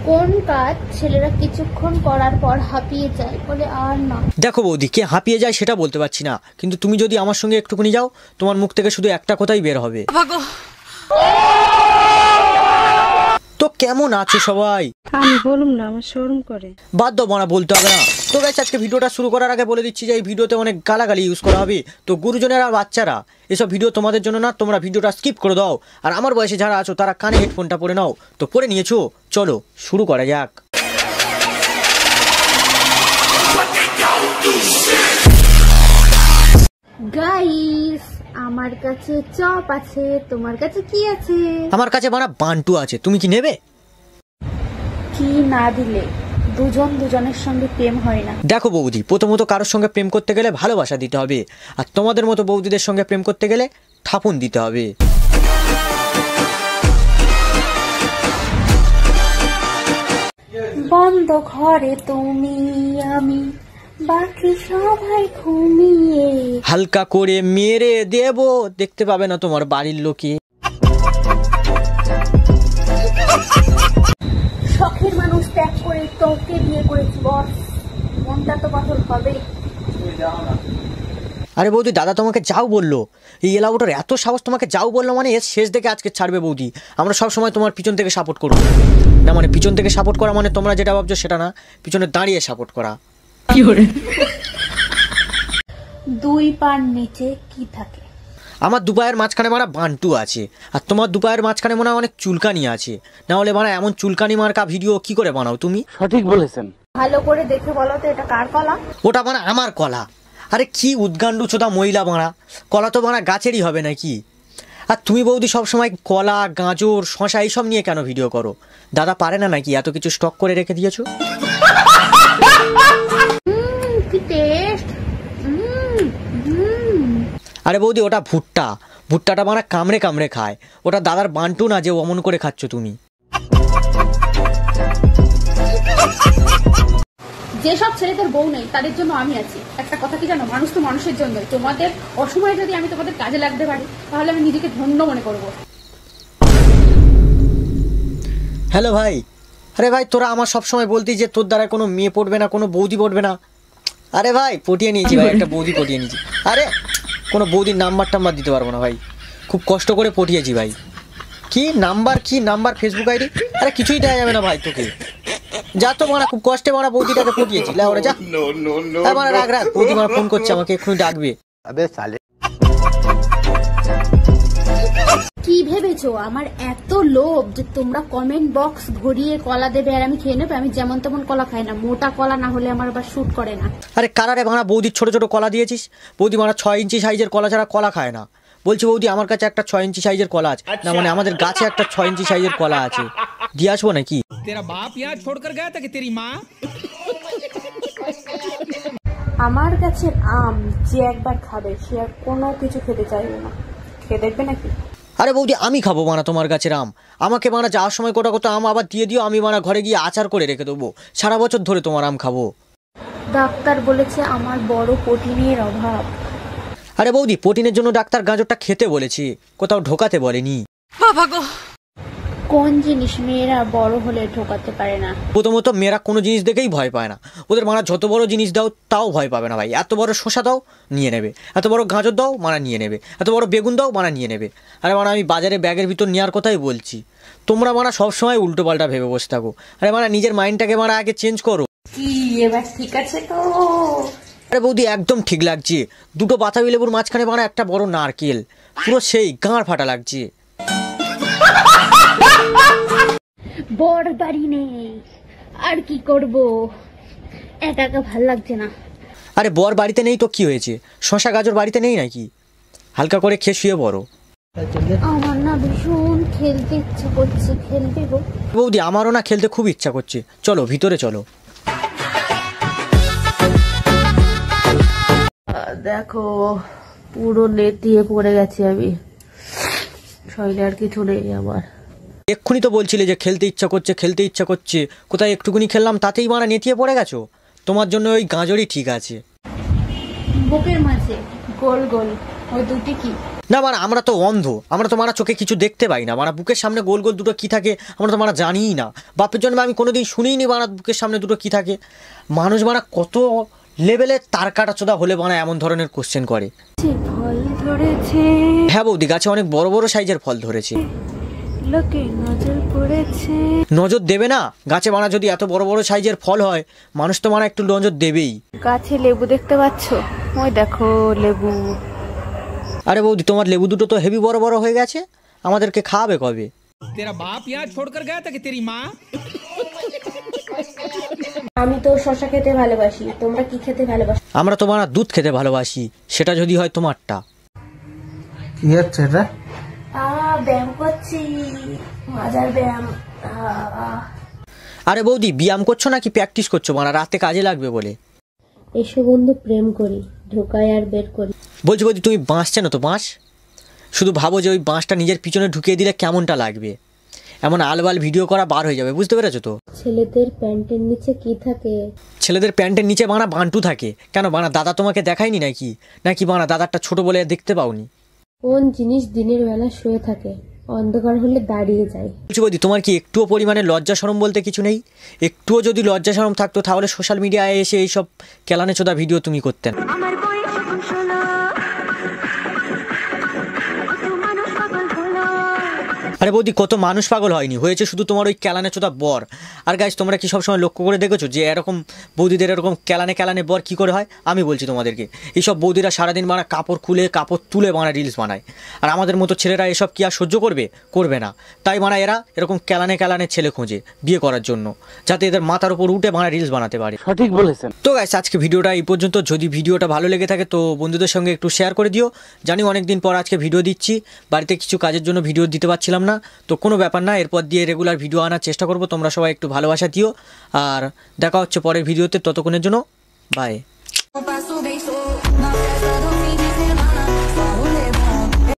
কোন কাজ ছেলেরা কিছুক্ষণ করার পর হাঁপিয়ে যায় বলে আর না? দেখো বৌদি, কে হাঁপিয়ে যায় সেটা বলতে পারছি না, কিন্তু তুমি যদি আমার সঙ্গে একটুখানি যাও, তোমার মুখ থেকে শুধু একটা কথাই বের হবে। তো কেমন আছো সবাই? আমি বলুম না, আমার শরম করে। বাদ দাও মানা, বলতে হবে না। তো গাইস, আজকে ভিডিওটা শুরু করার আগে বলে দিচ্ছি যে এই ভিডিওতে অনেক গালাগালি ইউজ করা হবে, তো গুরুজনেরা বাচ্চারা এসব ভিডিও তোমাদের জন্য না, তোমরা ভিডিওটা স্কিপ করে দাও। আর আমার বয়সে যারা আছো তারা কানে হেডফোনটা পরে নাও। তো পরে নিয়েছো, চলো শুরু করা যাক। গাইস, আমার কাছে চপ আছে, তোমার কাছে কি আছে? আমার কাছে বানা বান্টু আছে, তুমি কি নেবে? কি না দিলে দুজন দুজনের সঙ্গে প্রেম হয় না। দেখো বৌদি, প্রথমত কারোর সঙ্গে প্রেম করতে গেলে ভালোবাসা দিতে হবে, আর তোমাদের মতো বৌদিদের সঙ্গে প্রেম করতে গেলে ঠাপুন দিতে হবে। বন্ধ ঘরে তুমি আমি, বাকি সবাই ঘুমিয়ে। হালকা করে মেরে দেব, দেখতে পাবে না তোমার বাড়ির লোকে। শখের মানুষ ত্যাগ করে তোকে বিয়ে করেছি বস, মনটা তো পাথর হবে। আরে বৌদি, দাদা তোমাকে যাও বললো, এই এলাকাটার এত সাহস, তোমাকে যাও বললো মানে এর শেষ দেখে আজকে ছাড়বে বৌদি। আমরা সব সময় তোমার পিছন থেকে সাপোর্ট করবো না, মানে পিছন থেকে সাপোর্ট করা মানে তোমরা যেটা ভাবছো সেটা না, পিছনে দাঁড়িয়ে সাপোর্ট করা। দুই পার নিচে কি থাকে? আমার দুপায়ের মাঝখানে মারা বান্টু আছে, আর তোমার দুপায়ের মাঝখানে মনে হয় অনেক চুলকানি আছে। না হলে মানে এমন চুলকানি মার্কা ভিডিও কি করে বানাও তুমি? সঠিক বলেছেন। ভালো করে দেখে বলো তো, এটা কার কলা? ওটা মানে আমার কলা। আরে কি উদ্গান্ডু ছোটা মহিলা বাড়া, কলা তো বাড়া গাছেরই হবে নাকি? আর তুমি বৌদি সবসময় কলা, গাজর, শশা এইসব নিয়ে কেন ভিডিও করো? দাদা পারে না নাকি এত কিছু স্টক করে রেখে দিয়েছো? কি টেস্ট! আরে বৌদি, ওটা ভুট্টা, ভুট্টাটা বানা কামড়ে কামড়ে খায়, ওটা দাদার বান্টু না যে অমন করে খাচ্ছ তুমি। যেসব ছেলেদের বউ নেই তাদের জন্য আমি আছি। একটা কথা কি জানো, মানুষ তো মানুষের জন্য। তোমাদের অসময়ে যদি আমি তোমাদের কাজে লাগতে পারি তাহলে আমি নিজেকে ধন্য মনে করব। হ্যালো ভাই। আরে ভাই, তোরা আমার সবসময় বলতি যে তোর দ্বারা কোনো মেয়ে পড়বে না, কোনো বৌদি পড়বে না। আরে ভাই, পটিয়ে নিয়েছি ভাই, একটা বৌদি পটিয়ে নিয়েছি। আরে কোনো বৌদির নাম্বার টাম্বার দিতে পারবো না ভাই, খুব কষ্ট করে পটিয়েছি ভাই। কি নাম্বার ফেসবুক আইডি? আরে কিছুই দেওয়া যাবে না ভাই তোকে, যা তো মারা, খুব কষ্টে মারা বৌদিটাকে পটিয়েছি। লে ওরা যা, মারা রাখ রাখ, বৌদি মারা ফোন করছে আমাকে, এক্ষুনি ডাকবে। কি ভেবেছো আমার এত লোভ যে তোমরা কমেন্ট বক্স ভরিয়ে কলা দেবে আর আমি খেয়ে নেবে? আমি যেমন তেমন কলা খাই না, মোটা কলা না হলে আমার আবার শুট করে না। আরে কারারে মারা বৌদির ছোট ছোট কলা দিয়েছিস? বৌদি মারা 6 ইঞ্চি সাইজের কলা ছাড়া কলা খায় না। বলছি বৌদি, আমার কাছে একটা 6 ইঞ্চি সাইজের কলা আছে না, মানে আমাদের গাছে একটা 6 ইঞ্চি সাইজের কলা আছে, দিয়ে আসবো নাকি? আমার গাছের আম যে একবার খাবে সে আর কোনো কিছু খেতে চাইবে না, খেয়ে দেখবে নাকি? আরে বৌদি, আমি খাবো মানা তোমার গাছের আম? আমাকে মানা যাওয়ার সময় কোটা কোটা আম আবার দিয়ে দিও, আমি মানা ঘরে গিয়ে আচার করে রেখে দেবো, সারা বছর ধরে তোমার আম খাবো। ডাক্তার বলেছে আমার বড় প্রোটিনের অভাব। আরে বৌদি, প্রোটিনের জন্য ডাক্তার গাজরটা খেতে বলেছে, কোথাও ঢোকাতে বলেনি। কোন জিনিস মেয়েরা বড় হলে ঢোকাতে পারে না? প্রথমত মেয়েরা কোনো জিনিস দেখেই ভয় পায় না, ওদের মারা যত বড় জিনিস দাও তাও ভয় পাবে না ভাই। এত বড় শসা দাও নিয়ে নেবে, এত বড় গাজর দাও মানা নিয়ে নেবে, এত বড় বেগুন দাও মানা নিয়ে নেবে। আরে মানা আমি বাজারে ব্যাগের ভিতর নেওয়ার কথাই বলছি, তোমরা মানা সবসময় উল্টো পাল্টা ভেবে বসে থাকো। আরে মানা নিজের মাইন্ডটাকে মানা আগে চেঞ্জ করো। কি এবার ঠিক আছে তো? আরে বৌদি, একদম ঠিক লাগছে, দুটো বাতাবি লেবুর মাঝখানে মানা একটা বড় নারকেল, পুরো সেই গাঁড় ফাটা লাগছে। বড় বাড়ি নেই, আর কি করব, একা একা ভাল লাগছে না। আরে বর বাড়িতে নেই তো কি হয়েছে, শশা গাজর বাড়িতে নেই নাকি? হালকা করে খেয়ে শুয়ে পড়ো। আমার না ভীষণ খেলতে ইচ্ছা করছে, খেলতে গো। বৌদি, আমারও না খেলতে খুব ইচ্ছা করছে, চলো ভিতরে চলো। দেখো পুরো লেতিয়ে পড়ে গেছি আমি, শরীরে আর কিছু নেই আমার। এক্ষুনি তো বলছিলে যে খেলতে ইচ্ছা করছে, কোথায় একটুকুনি খেললাম তাতেই মারা নেতিয়ে পড়ে গেছো? তোমার জন্য ওই গাজরই ঠিক আছে। বুকের মাঝে গোল গোল ওই দুটি কি? না মানে আমরা তো অন্ধ, আমরা তো মারা চোখে কিছু দেখতে পাই না, মানে বুকের সামনে গোল গোল দুটো কি থাকে আমরা তো মারা জানিই না। বাপের জন্মে আমি কোনোদিন শুনিনি বানা বুকের সামনে দুটো কি থাকে। মানুষ মারা কত লেভেলে তার কাটা চোদা হলে বানা এমন ধরনের কোশ্চেন করে। ফল ধরেছে, হ্যাঁ বৌদি, গাছে অনেক বড় বড় সাইজের ফল ধরেছে। লোকে নজর পড়েছে। নজর দেবে না? গাছে বানা যদি এত বড় বড় সাইজের ফল হয়, মানুষ তো মানা একটু নজর দেবেই। গাছে লেবু দেখতে পাচ্ছ? ওই দেখো লেবু। আরে বৌদি, তোমার লেবু দুটো তো হেভি বড় বড় হয়ে গেছে, আমাদেরকে খাওয়াবে কবে? तेरा बाप यहाँ छोड़कर गया था कि तेरी माँ? আমি তো শশা খেতে ভালোবাসি, তোমরা কি খেতে ভালোবাসো? আমরা তো মানা দুধ খেতে ভালোবাসি, সেটা যদি হয় তোমারটা। কি হচ্ছে এটা? ব্যায়াম করছি, মজার ব্যায়াম। আরে বৌদি, ব্যায়াম করছো নাকি প্র্যাকটিস করছো মানা রাতে কাজে লাগবে বলে? এসো বন্ধু, প্রেম করি, ঢোকাই আর বের করি। বলছি বৌদি, তুমি বাঁশ চেনো তো? বাঁশ, শুধু ভাবো যে ওই বাঁশটা নিজের পিছনে ঢুকিয়ে দিলে কেমনটা লাগবে। এমন আলবাল ভিডিও করা বার হয়ে যাবে, বুঝতে পেরেছো তো? ছেলেদের প্যান্টের নিচে কি থাকে? ছেলেদের প্যান্টের নিচে বানা বান্টু থাকে। কেন বানা দাদা তোমাকে দেখায়নি নাকি? নাকি বানা দাদারটা ছোট বলে দেখতে পাওনি? কোন জিনিস দিনের বেলা শুয়ে থাকে, অন্ধকার হলে দাঁড়িয়ে যায়? বলছি বৌদি, তোমার কি একটুও পরিমাণে লজ্জা শরম বলতে কিছু নেই? একটুও যদি লজ্জা শরম থাকতো তাহলে সোশ্যাল মিডিয়ায় এসে এইসব কেলানে চোদা ভিডিও তুমি করতেন। আরে বৌদি, কত মানুষ পাগল হয়নি, হয়েছে শুধু তোমার ওই কেলানে চোদা বর। আর গাইস, তোমরা কি সবসময় লক্ষ্য করে দেখেছো যে এরকম বৌদিদের এরকম কেলানে কেলানে বর কি করে হয়? আমি বলছি তোমাদেরকে, এইসব বৌদিরা সারাদিন বানা কাপড় খুলে কাপড় তুলে বানা রিলস বানায়। আর আমাদের মতো ছেলেরা এসব কি আর সহ্য করবে? করবে না। তাই বানা এরা এরকম কেলানে কেলানে ছেলে খোঁজে বিয়ে করার জন্য, যাতে এদের মাথার উপর উঠে বানা রিলস বানাতে পারে। সঠিক বলেছেন। তো গাইস, আজকে ভিডিওটা এই পর্যন্ত। যদি ভিডিওটা ভালো লেগে থাকে তো বন্ধুদের সঙ্গে একটু শেয়ার করে দিও। জানি অনেকদিন পর আজকে ভিডিও দিচ্ছি, বাড়িতে কিছু কাজের জন্য ভিডিও দিতে পারছিলাম না, তো কোনো ব্যাপার না, এরপর দিয়ে রেগুলার ভিডিও আনার চেষ্টা করব। তোমরা সবাই একটু ভালোবাসা দিও, আর দেখা হচ্ছে পরের ভিডিওতে। ততক্ষণের জন্য বাই।